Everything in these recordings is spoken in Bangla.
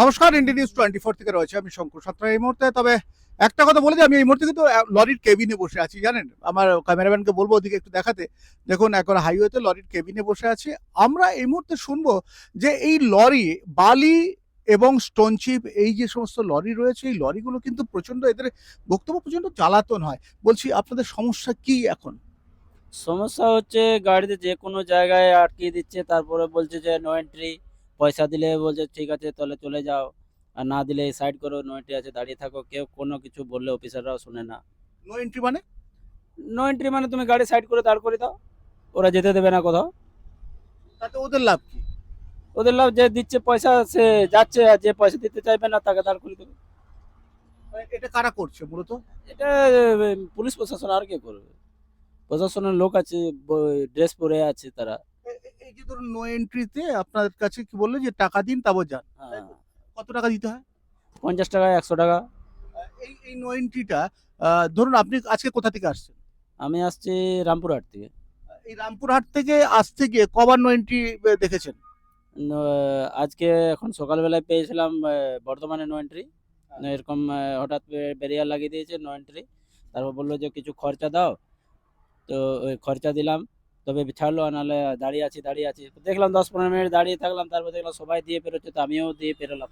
নমস্কার, ইন্ডিয়া নিউজ 24 থেকে রয়েছে আমি শঙ্কর সাঁতরা এই মুহূর্তে। তবে একটা কথা বলে দিই, আমি এই মুহূর্তে কিন্তু লরির কেবিনে বসে আছি, জানেন। আমার ক্যামেরাম্যানকে বলবো ওদিকে একটু দেখাতে। দেখুন, এখন হাইওয়েতে লরির কেবিনে বসে আছি। আমরা এই মুহূর্তে শুনবো যে এই লরি বালি এবং স্টোনচিপ এই যে সমস্ত লরি রয়েছে, এই লরিগুলো কিন্তু প্রচন্ড, এদের বক্তব্য প্রচন্ড জ্বালাতন হয়। বলছি, আপনাদের সমস্যা কি এখন? সমস্যা হচ্ছে গাড়িতে যে কোনো জায়গায় আটকে দিচ্ছে, তারপরে বলছে যে নো এন্ট্রি। পয়সা দিলে বলছে ঠিক আছে তাহলে চলে যাও, আর না দিলে সাইড করো, নো এন্ট্রি আছে দাঁড়িয়ে থাকো। কেউ কোনো কিছু বললে অফিসাররাও শুনে না। নো এন্ট্রি মানে? নো এন্ট্রি মানে তুমি গাড়ি সাইড করে দাঁড় করে দাও, ওরা যেতে দেবে না কোথাও। তাতে ওদের লাভ কি? ওদের লাভ, যে দিচ্ছে পয়সা সে যাচ্ছে, আর যে পয়সা দিতে চাইবে না তাকে দাঁড় করে দেবে। মানে এটা কারা করছে মূলত? এটা পুলিশ প্রশাসন, আর কে করবে? প্রশাসনের লোক আছে, ড্রেস পরে আছে তারা। এই যে ধরুন নো এন্ট্রিতে আপনার কাছে কি বললো যে টাকা দিন তারপর যান, তাই হ্যাঁ, তো? কত টাকা দিতে হয়? 50 টাকা, 100 টাকা। এই এই নো এন্ট্রিটা, ধরুন আপনি আজকে কোথা থেকে আসছেন? আমি আসছি রামপুরহাট থেকে। এই রামপুরহাট থেকে আসতে গিয়ে কবার নো এন্ট্রি দেখেছেন? আজকে এখন সকালবেলায় পেয়েছিলাম বর্ধমানে নো এন্ট্রি। এরকম হঠাৎ ব্যারিয়ার লাগিয়ে দিয়েছে নো এন্ট্রি। তারপর বললো যে কিছু খরচা দাও, তো ওই খরচা দিলাম, তবে ছাড়লো, আর নাহলে দাঁড়িয়ে আছি। তো দেখলাম 10-15 মিনিট দাঁড়িয়ে থাকলাম, তারপর দেখলাম সবাই দিয়ে পেরোচ্ছে, তো আমিও দিয়ে পেরোলাম।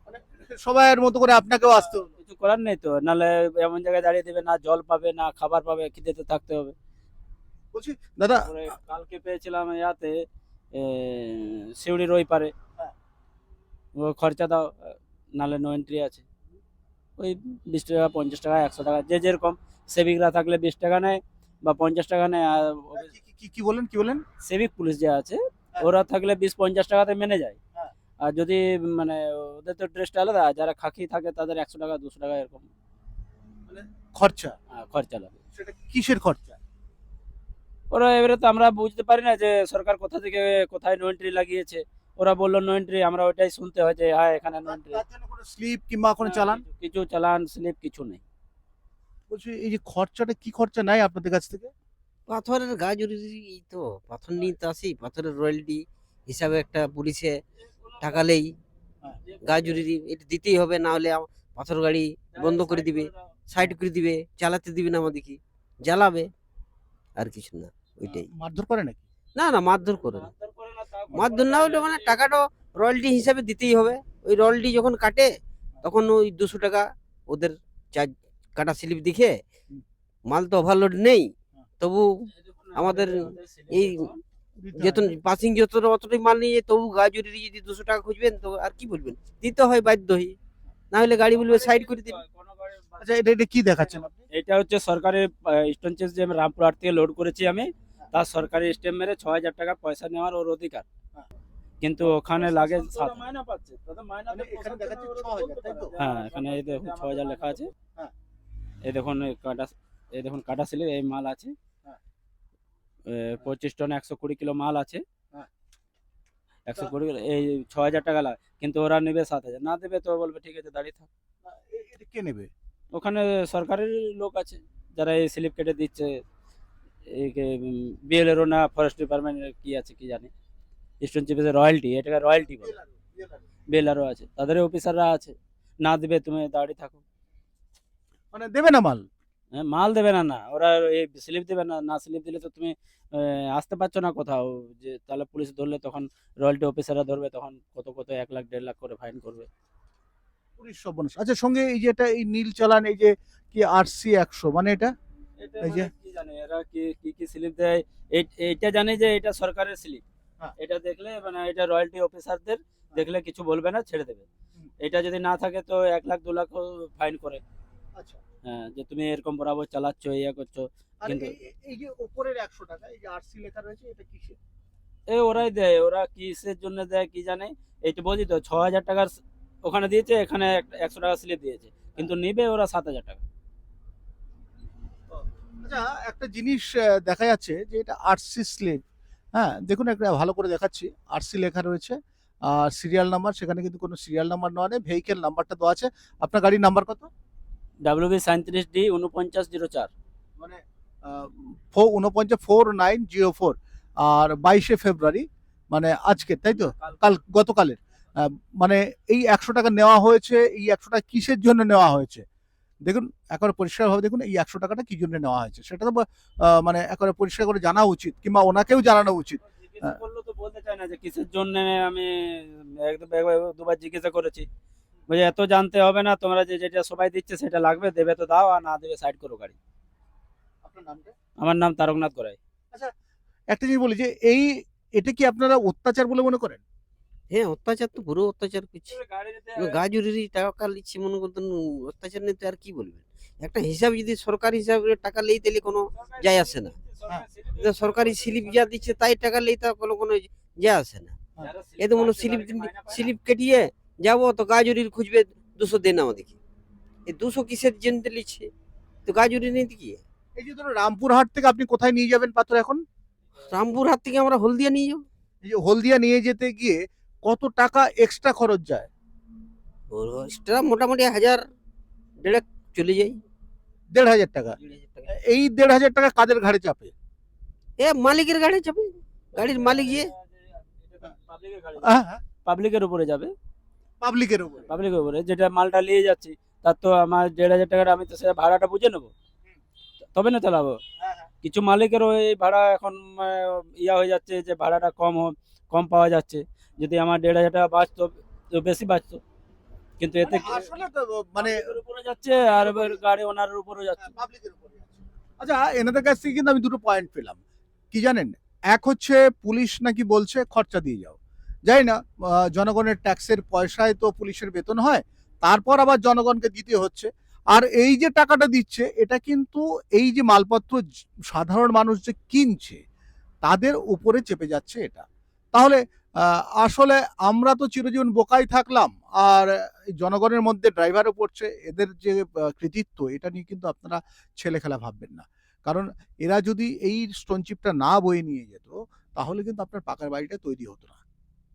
মানে সবার মতো করে আপনাকেও আসতে হলো? কিছু করার নেই তো, নাহলে এমন জায়গায় দাঁড়িয়ে দেবে, না জল পাবে না খাবার পাবে, খিদেতে থাকতে হবে। বলছি দাদা। তারপরে কালকে পেয়েছিলাম ইয়াতে, এ, সিউড়ির ওই পারে। হ্যাঁ, ও খরচা দাও, নাহলে নো এন্ট্রি আছে। ওই 20 টাকা, 50 টাকা, 100 টাকা, যে যেরকম। সেভিকরা থাকলে 20 টাকা নেয় বা 50 টাকা নেয়। আর কি কি কি বলেন, কি বলেন? সেভিক পুলিশ যে আছে, হ্যাঁ, ওরা থাকলে 20-50 টাকাতে মেনে যায়। হ্যাঁ। আর যদি মানে ওদের তো ড্রেসটা আলাদা, যারা খাকি থাকে তাদের 100 টাকা, 200 টাকা এরকম মানে খরচা? খরচা লাগে। সেটা কিসের খরচা? ওরা এবারে তো আমরা বুঝতে পারি না যে সরকার কোথা থেকে কোথায় নো এন্ট্রি লাগিয়েছে। ওরা বললো নো এন্ট্রি, আমরা ওইটাই শুনতে হয় যে হ্যাঁ এখানে নো এন্ট্রি। তার জন্য কোনো স্লিপ কিংবা কোনো চালান? কিছু চালান স্লিপ কিছু নেই। বলছি, এই যে খরচাটা, কি খরচা নাই আপনাদের কাছ থেকে? পাথরের গাজরি, এই তো পাথর নিয়ে তো আসি, পাথরের রয়্যালটি হিসাবে একটা পুলিশে টাকালেই হ্যাঁ। গাজরি এটা দিতেই হবে, না হলে পাথর গাড়ি বন্ধ করে দিবে, সাইড করে দিবে, চালাতে দিবে না আমাদেরকে, জ্বালাবে, আর কিছু না, ওইটাই। মারধর করে নাকি? না না, মারধর করে না। মারধর না হলে মানে টাকাটা রয়্যালটি হিসাবে দিতেই হবে। ওই রয়্যালটি যখন কাটে তখন ওই 200 টাকা ওদের চার্জ, কাটা স্লিপ দেখে। হুম। মাল তো ওভারলোড নেই, হ্যাঁ। তবু আমাদের এই দিতে যেত হয়। পাসিং যত অতটাই মাল নিয়ে তবু গাজরি যদি 200 টাকা খুঁজবেন তো আর কি বলবেন, দিতে হয় বাধ্য হয়ে, না হলে গাড়ি বলবে সাইড করে দিন। আচ্ছা, এটা এটা কি দেখাচ্ছেন আপনি? এটা হচ্ছে সরকারি স্টোনচেস, যে আমি রামপুরহাট থেকে লোড করেছি আমি, তার সরকারি স্ট্যাম্প মেরে 6,000 টাকা পয়সা নেওয়ার ওর অধিকার। হ্যাঁ। কিন্তু ওখানে লাগে মাইনা পাচ্ছে, মানে এখানে দেখাচ্ছে 6,000, তাই তো? হ্যাঁ, এখানে এই দেখুন 6,000 লেখা আছে। হ্যাঁ। এই দেখুন এই দেখুন কাটা সিলের এই মাল আছে। হ্যাঁ। 25 টন 120 কিলো মাল আছে। হ্যাঁ। 120 কিলো, এই 6,000 টাকা লাগে, কিন্তু ওরা নেবে 7,000। না দেবে তো বলবে ঠিক আছে দাঁড়িয়ে থাক। এটা কে নেবে? ওখানে সরকারের লোক আছে যারা এই স্লিপ কেটে দিচ্ছে। বিএলএরও না ফরেস্ট ডিপার্টমেন্টের কি আছে কি জানি, স্টোন চিপের রয়্যালটি, এটাকে রয়্যালটি বলে। বিএলআরও আছে, তাদের অফিসাররা আছে। না দেবে তুমি দাঁড়িয়ে থাকো। মানে দেবে না মাল? হ্যাঁ, মাল দেবে না, না ওরা এই স্লিপ দেবে না। না স্লিপ দিলে তো তুমি আসতে পারছো না কোথাও, যে তাহলে পুলিশ ধরলে তখন রয়্যালটি অফিসাররা ধরবে, তখন কত কত 1 লাখ 1.5 লাখ করে ফাইন করবে। পুলিশ সর্বনাশ। আচ্ছা, সঙ্গে এই যে এটা, এই নীল চালান, এই যে কি RC 100, মানে এটা? এটা এই যে মানে কি জানে এরা কি কি কি স্লিপ দেয়। এইটা জানে যে এটা সরকারের স্লিপ। হ্যাঁ। এটা দেখলে মানে এটা রয়্যালটি অফিসারদের দেখলে কিছু বলবে না, ছেড়ে দেবে। হুম। এটা যদি না থাকে তো 1 লাখ 2 লাখ ফাইন করে। আচ্ছা। হ্যাঁ, যে তুমি এরকম বরাবর চালাচ্ছ, ইয়া করছো। আর কিন্তু এই যে উপরের 100 টাকা, এই যে RC লেখা রয়েছে, এটা কিসের? ওরাই দেয়, ওরা কিসের জন্য দেয় কি জানে। এইটা বলছি তো 6,000 টাকার ওখানে দিয়েছে, এখানে 100 টাকা স্লিপ দিয়েছে, কিন্তু নিবে ওরা 7,000 টাকা। ও, আচ্ছা, একটা জিনিস দেখা যাচ্ছে যে এটা RC স্লিপ। হ্যাঁ, দেখুন একটা ভালো করে দেখাচ্ছি। RC লেখা রয়েছে, আর সিরিয়াল নাম্বার, সেখানে কিন্তু কোনো সিরিয়াল নাম্বার নেওয়া নেই, ভেহিকেল নাম্বারটা দেওয়া আছে। আপনার গাড়ির নাম্বার কত? WB 37D 4904। মানে 494904। আর 22শে ফেব্রুয়ারি, মানে আজকে, তাই তো? কাল। কাল, গতকালের। মানে এই 100 টাকা নেওয়া হয়েছে, এই 100 টাকা কিসের জন্য নেওয়া হয়েছে? দেখুন, একেবারে পরিষ্কারভাবে দেখুন এই 100 টাকাটা কি জন্য নেওয়া হয়েছে সেটা তো মানে একেবারে পরিষ্কার করে জানা উচিত, কিংবা ওনাকেও জানানো উচিত। জিজ্ঞাসা করলেও তো বলতে চায় না যে কিসের জন্য আমি একদম একবার দুবার জিজ্ঞাসা করেছি, বলছে এত জানতে হবে না, তোমরা যে যেটা সবাই দিচ্ছে সেটা লাগবে, দেবে তো দাও, আর না দেবে সাইড করো গাড়ি। আপনার নামটা? আমার নাম তারকনাথ গড়াই। আচ্ছা, একটা জিনিস বলি যে এটা কি আপনারা অত্যাচার বলে মনে করেন? হ্যাঁ, অত্যাচার তো পুরো অত্যাচার করছে। গাজুরির টাকা লিচ্ছে মনে করতেন, অত্যাচার নেই তো আর কি বলবেন। একটা হিসাব যদি সরকার হিসাবে টাকা লেই তাহলে কোনো যায় আসে না। যে সরকারি স্লিপ যা দিচ্ছে তাই টাকা লেই তা কোনো যায় আসে না। এ তো মনে স্লিপ কেটিয়ে যাবো তো গাজুরির খুঁজবে 200 দেন আমাদেরকে। এই 200 কিসের জন্য লিচ্ছে? তো গাজুরি নেই কি? এই যে ধরো রামপুরহাট থেকে আপনি কোথায় নিয়ে যাবেন পাথর এখন? রামপুরহাট থেকে আমরা হলদিয়া নিয়ে যাবো। এই যে হলদিয়া নিয়ে যেতে গিয়ে কত টাকা এক্সট্রা খরচ যায়? এক্সট্রা মোটামুটি 1000-1.5 চলে যায়। 1,500 টাকা। এই 1,500 টাকা কাদের ঘাড়ে চাপে? এ মালিকের গাড়ি যাবে, গাড়ির মালিক যে হ্যাঁ, হ্যাঁ, পাবলিকের উপরে যাবে, পাবলিকের উপরে। পাবলিকের উপরে যেটা মালটা নিয়ে যাচ্ছি তার তো আমার 1,500 টাকাটা আমি তো সেটা ভাড়াটা বুঝে নেবো, তবে না চালাবো। হ্যাঁ, হ্যাঁ। কিছু মালিকের ওই ভাড়া এখন ইয়া হয়ে যাচ্ছে যে ভাড়াটা কম পাওয়া যাচ্ছে, যদি আমার 1,500 টাকা বাঁচতো তো বেশি বাঁচতো, কিন্তু এতে মানে আসলে তো মানে পাবলিকের উপরে যাচ্ছে আর এবার গাড়ি ওনারের উপরে যাচ্ছে। পাবলিকের উপরে আছে। আচ্ছা, এনাদের কাছ থেকে কিন্তু আমি দুটো পয়েন্ট পেলাম। কি জানেন? এক হচ্ছে পুলিশ নাকি বলছে খরচা দিয়ে যাও। জানি না, জনগণের ট্যাক্সের পয়সায় তো পুলিশের বেতন হয়, তারপর আবার জনগণকে দিতে হচ্ছে। আর এই যে টাকাটা দিচ্ছে এটা কিন্তু এই যে মালপত্র সাধারণ মানুষ যে কিনছে তাদের উপরে চেপে যাচ্ছে এটা। তাহলে আসলে আমরা তো চিরজীবন বোকাই থাকলাম, আর এই জনগণের মধ্যে ড্রাইভারও পড়ছে, এদের যে কৃতিত্ব এটা নিয়ে কিন্তু আপনারা ছেলেখেলা ভাববেন না। কারণ এরা যদি এই স্টোন চিপটা না বয়ে নিয়ে যেত তাহলে কিন্তু আপনার পাকার বাড়িটা তৈরি হতো না।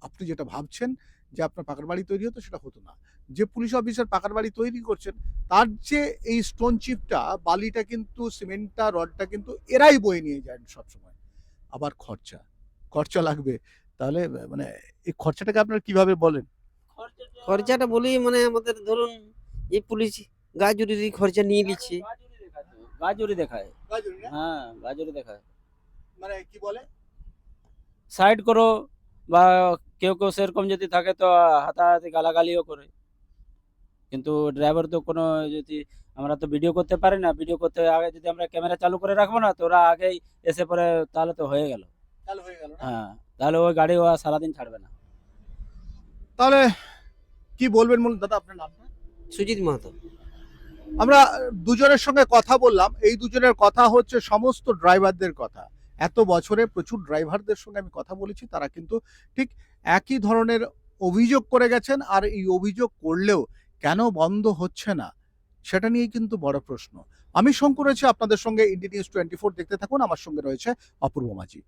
আপনি যেটা ভাবছেন যে আপনার পাকার বাড়ি তৈরি হতো সেটা হতো না। যে পুলিশ অফিসার পাকার বাড়ি তৈরি করছেন তার যে এই স্টোন চিপটা, বালিটা কিন্তু, সিমেন্টটা, রডটা কিন্তু এরাই বয়ে নিয়ে যায় সবসময়। আবার খরচা লাগবে। তাহলে মানে এই খরচাটাকে আপনারা কিভাবে বলেন? খরচাটা বলি মানে আমাদের ধরুন এই পুলিশ গাজুরির খরচা নিয়ে নিচ্ছে। গাজুরি দেখায়, হ্যাঁ গাজুরি দেখায়, মানে কি বলে? সাইড করো, বা কেউ কেউ সেরকম যদি থাকে তো হাতাহাতি গালাগালিও করে, কিন্তু ড্রাইভার তো কোনো, যদি আমরা তো ভিডিও করতে পারি না, ভিডিও করতে আগে যদি আমরা ক্যামেরা চালু করে রাখবো না তো ওরা আগেই এসে পরে, তাহলে তো হয়ে গেল। চালু হয়ে গেল না? হ্যাঁ, তাহলে ওই গাড়ি ও আর সারাদিন ছাড়বে না। তাহলে কি বলবেন বলুন দাদা, আপনার নামটা? সুজিত মাহাতো। আমরা দুজনের সঙ্গে কথা বললাম, এই দুজনের কথা হচ্ছে সমস্ত ড্রাইভারদের কথা। এত বছরে প্রচুর ড্রাইভারদের সঙ্গে আমি কথা বলেছি, তারা কিন্তু ঠিক একই ধরনের অভিযোগ করে গেছেন। আর এই অভিযোগ করলেও কেন বন্ধ হচ্ছে না সেটা নিয়েই কিন্তু বড় প্রশ্ন। আমি শঙ্কর রয়েছে আপনাদের সঙ্গে, ইন্ডি নিউজ 24 দেখতে থাকুন। আমার সঙ্গে রয়েছে অপূর্ব মাঝি।